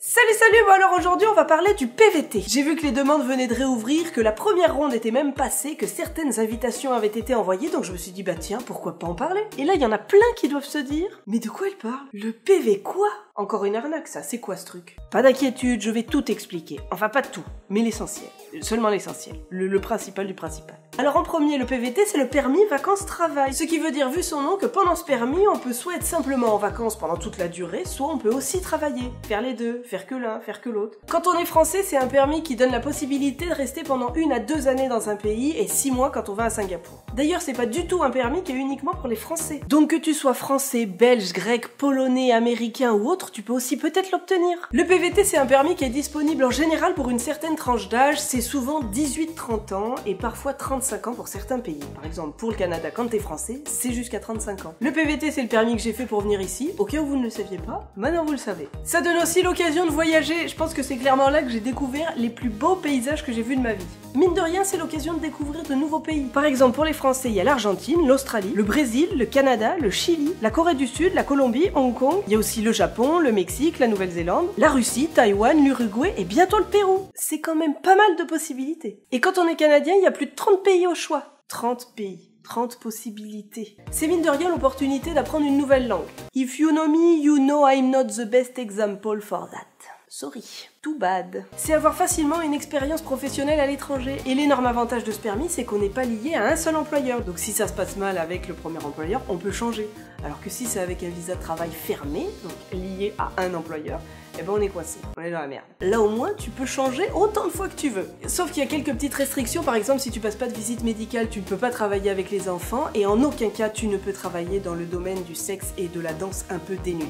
Salut, bon alors aujourd'hui on va parler du PVT. J'ai vu que les demandes venaient de réouvrir, que la première ronde était même passée, que certaines invitations avaient été envoyées, donc je me suis dit bah tiens, pourquoi pas en parler. Et là il y en a plein qui doivent se dire, mais de quoi elle parle? Le PV quoi? Encore une arnaque ça, c'est quoi ce truc? Pas d'inquiétude, je vais tout expliquer. Enfin pas tout, mais l'essentiel. Seulement l'essentiel. Le principal du principal. Alors en premier, le PVT c'est le permis vacances-travail. Ce qui veut dire, vu son nom, que pendant ce permis, on peut soit être simplement en vacances pendant toute la durée, soit on peut aussi travailler. Faire les deux, faire que l'un, faire que l'autre. Quand on est français, c'est un permis qui donne la possibilité de rester pendant 1 à 2 années dans un pays et 6 mois quand on va à Singapour. D'ailleurs, c'est pas du tout un permis qui est uniquement pour les Français. Donc que tu sois français, belge, grec, polonais, américain ou autre, tu peux aussi peut-être l'obtenir. Le PVT c'est un permis qui est disponible en général pour une certaine tranche d'âge, c'est souvent 18-30 ans et parfois 35 ans pour certains pays. Par exemple, pour le Canada, quand t'es français, c'est jusqu'à 35 ans. Le PVT c'est le permis que j'ai fait pour venir ici, au cas où vous ne le saviez pas, maintenant vous le savez. Ça donne aussi l'occasion de voyager, je pense que c'est clairement là que j'ai découvert les plus beaux paysages que j'ai vus de ma vie. Mine de rien, c'est l'occasion de découvrir de nouveaux pays. Par exemple, pour les Français, il y a l'Argentine, l'Australie, le Brésil, le Canada, le Chili, la Corée du Sud, la Colombie, Hong Kong, il y a aussi le Japon, le Mexique, la Nouvelle-Zélande, la Russie, Taïwan, l'Uruguay et bientôt le Pérou. C'est quand même pas mal de possibilités. Et quand on est canadien, il y a plus de 30 pays au choix. 30 pays. 30 possibilités. C'est mine de rien l'opportunité d'apprendre une nouvelle langue. If you know me, you know I'm not the best example for that. Sorry. Too bad. C'est avoir facilement une expérience professionnelle à l'étranger. Et l'énorme avantage de ce permis, c'est qu'on n'est pas lié à un seul employeur. Donc si ça se passe mal avec le premier employeur, on peut changer. Alors que si c'est avec un visa de travail fermé, donc lié à un employeur, eh ben on est coincé, on est dans la merde. Là au moins tu peux changer autant de fois que tu veux. Sauf qu'il y a quelques petites restrictions, par exemple si tu passes pas de visite médicale, tu ne peux pas travailler avec les enfants et en aucun cas tu ne peux travailler dans le domaine du sexe et de la danse un peu dénudée.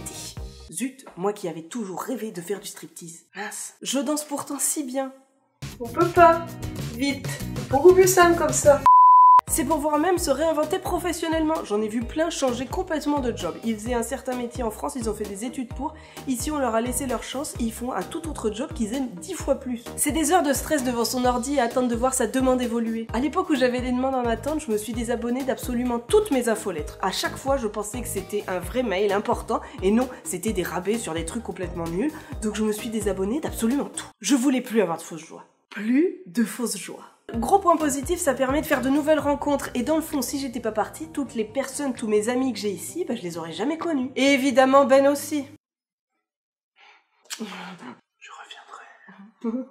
Zut, moi qui avais toujours rêvé de faire du striptease. Mince, je danse pourtant si bien. On peut pas, vite, beaucoup plus simple comme ça. C'est pour pouvoir même se réinventer professionnellement. J'en ai vu plein changer complètement de job. Ils faisaient un certain métier en France, ils ont fait des études pour. Ici, on leur a laissé leur chance et ils font un tout autre job qu'ils aiment 10 fois plus. C'est des heures de stress devant son ordi à attendre de voir sa demande évoluer. À l'époque où j'avais des demandes en attente, je me suis désabonnée d'absolument toutes mes infolettres. À chaque fois, je pensais que c'était un vrai mail important et non, c'était des rabais sur des trucs complètement nuls. Donc je me suis désabonnée d'absolument tout. Je voulais plus avoir de fausses joies. Plus de fausses joies. Gros point positif, ça permet de faire de nouvelles rencontres et dans le fond, si j'étais pas partie, toutes les personnes, tous mes amis que j'ai ici, bah, je les aurais jamais connus. Et évidemment Ben aussi. Je reviendrai.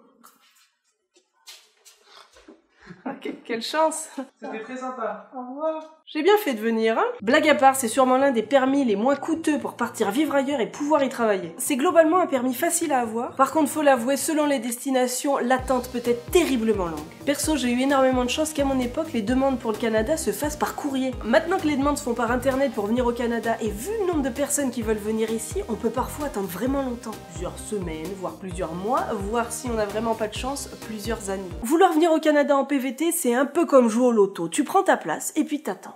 Ah, quelle chance. C'était très sympa. Au revoir. J'ai bien fait de venir, hein. Blague à part, c'est sûrement l'un des permis les moins coûteux pour partir vivre ailleurs et pouvoir y travailler. C'est globalement un permis facile à avoir. Par contre, faut l'avouer, selon les destinations, l'attente peut être terriblement longue. Perso, j'ai eu énormément de chance qu'à mon époque, les demandes pour le Canada se fassent par courrier. Maintenant que les demandes se font par internet pour venir au Canada et vu le nombre de personnes qui veulent venir ici, on peut parfois attendre vraiment longtemps. Plusieurs semaines, voire plusieurs mois, voire si on n'a vraiment pas de chance, plusieurs années. Vouloir venir au Canada en PVT, c'est un peu comme jouer au loto. Tu prends ta place et puis t'attends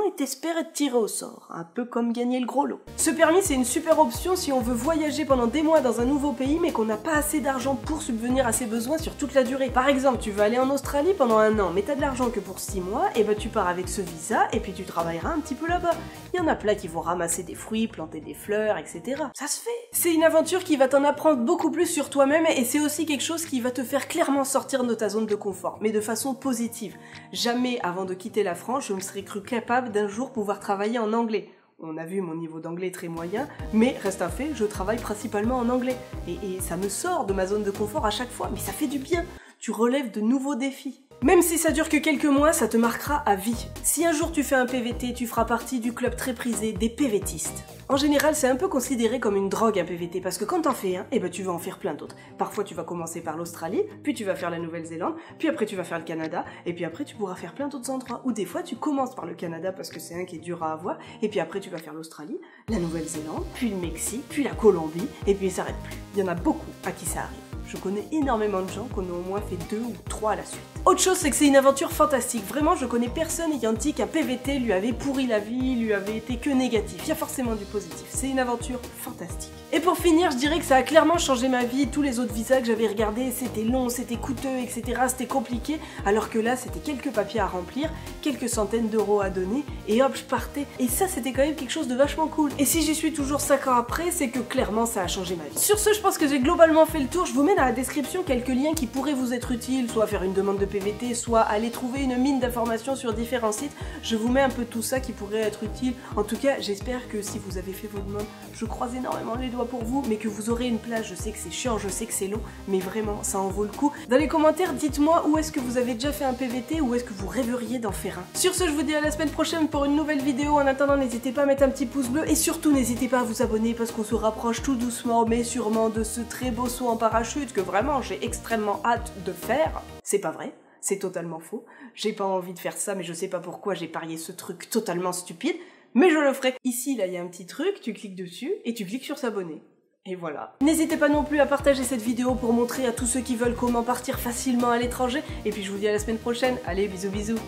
et t'espères être tiré au sort. Un peu comme gagner le gros lot. Ce permis, c'est une super option si on veut voyager pendant des mois dans un nouveau pays mais qu'on n'a pas assez d'argent pour subvenir à ses besoins sur toute la durée. Par exemple, tu veux aller en Australie pendant 1 an, mais t'as de l'argent que pour 6 mois, et bah tu pars avec ce visa et puis tu travailleras un petit peu là-bas. Il y en a plein qui vont ramasser des fruits, planter des fleurs, etc. Ça se fait. C'est une aventure qui va t'en apprendre beaucoup plus sur toi-même et c'est aussi quelque chose qui va te faire clairement sortir de ta zone de confort, mais de façon positive. Jamais avant de quitter la France, je me serais cru capable d'un jour pouvoir travailler en anglais. On a vu mon niveau d'anglais très moyen, mais reste un fait, je travaille principalement en anglais. Et ça me sort de ma zone de confort à chaque fois, mais ça fait du bien. Tu relèves de nouveaux défis. Même si ça dure que quelques mois, ça te marquera à vie. Si un jour tu fais un PVT, tu feras partie du club très prisé des PVTistes. En général, c'est un peu considéré comme une drogue un PVT, parce que quand t'en fais un, tu vas en faire plein d'autres. Parfois tu vas commencer par l'Australie, puis tu vas faire la Nouvelle-Zélande, puis après tu vas faire le Canada, et puis après tu pourras faire plein d'autres endroits. Ou des fois tu commences par le Canada parce que c'est un qui est dur à avoir, et puis après tu vas faire l'Australie, la Nouvelle-Zélande, puis le Mexique, puis la Colombie, et puis il s'arrête plus. Il y en a beaucoup à qui ça arrive. Je connais énormément de gens qu'on a au moins fait 2 ou 3 à la suite. Autre chose, c'est que c'est une aventure fantastique. Vraiment, je connais personne ayant dit qu'un PVT lui avait pourri la vie, lui avait été que négatif. Il y a forcément du positif. C'est une aventure fantastique. Et pour finir, je dirais que ça a clairement changé ma vie. Tous les autres visas que j'avais regardés, c'était long, c'était coûteux, etc. C'était compliqué. Alors que là, c'était quelques papiers à remplir, quelques centaines d'euros à donner, et hop, je partais. Et ça, c'était quand même quelque chose de vachement cool. Et si j'y suis toujours 5 ans après, c'est que clairement, ça a changé ma vie. Sur ce, je pense que j'ai globalement fait le tour. Je vous mets dans la description quelques liens qui pourraient vous être utiles, soit faire une demande de PVT, soit aller trouver une mine d'informations sur différents sites. Je vous mets un peu tout ça qui pourrait être utile. En tout cas, j'espère que si vous avez fait vos demandes, je croise énormément les doigts pour vous, mais que vous aurez une place. Je sais que c'est chiant, je sais que c'est long, mais vraiment, ça en vaut le coup. Dans les commentaires, dites-moi où est-ce que vous avez déjà fait un PVT ou est-ce que vous rêveriez d'en faire un. Sur ce, je vous dis à la semaine prochaine pour une nouvelle vidéo. En attendant, n'hésitez pas à mettre un petit pouce bleu et surtout n'hésitez pas à vous abonner parce qu'on se rapproche tout doucement mais sûrement de ce très beau saut en parachute que vraiment j'ai extrêmement hâte de faire. C'est pas vrai, c'est totalement faux. J'ai pas envie de faire ça mais je sais pas pourquoi j'ai parié ce truc totalement stupide, mais je le ferai. Ici, là, il y a un petit truc, tu cliques dessus et tu cliques sur s'abonner. Et voilà. N'hésitez pas non plus à partager cette vidéo pour montrer à tous ceux qui veulent comment partir facilement à l'étranger. Et puis je vous dis à la semaine prochaine. Allez, bisous bisous.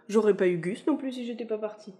J'aurais pas eu Gus non plus si j'étais pas partie.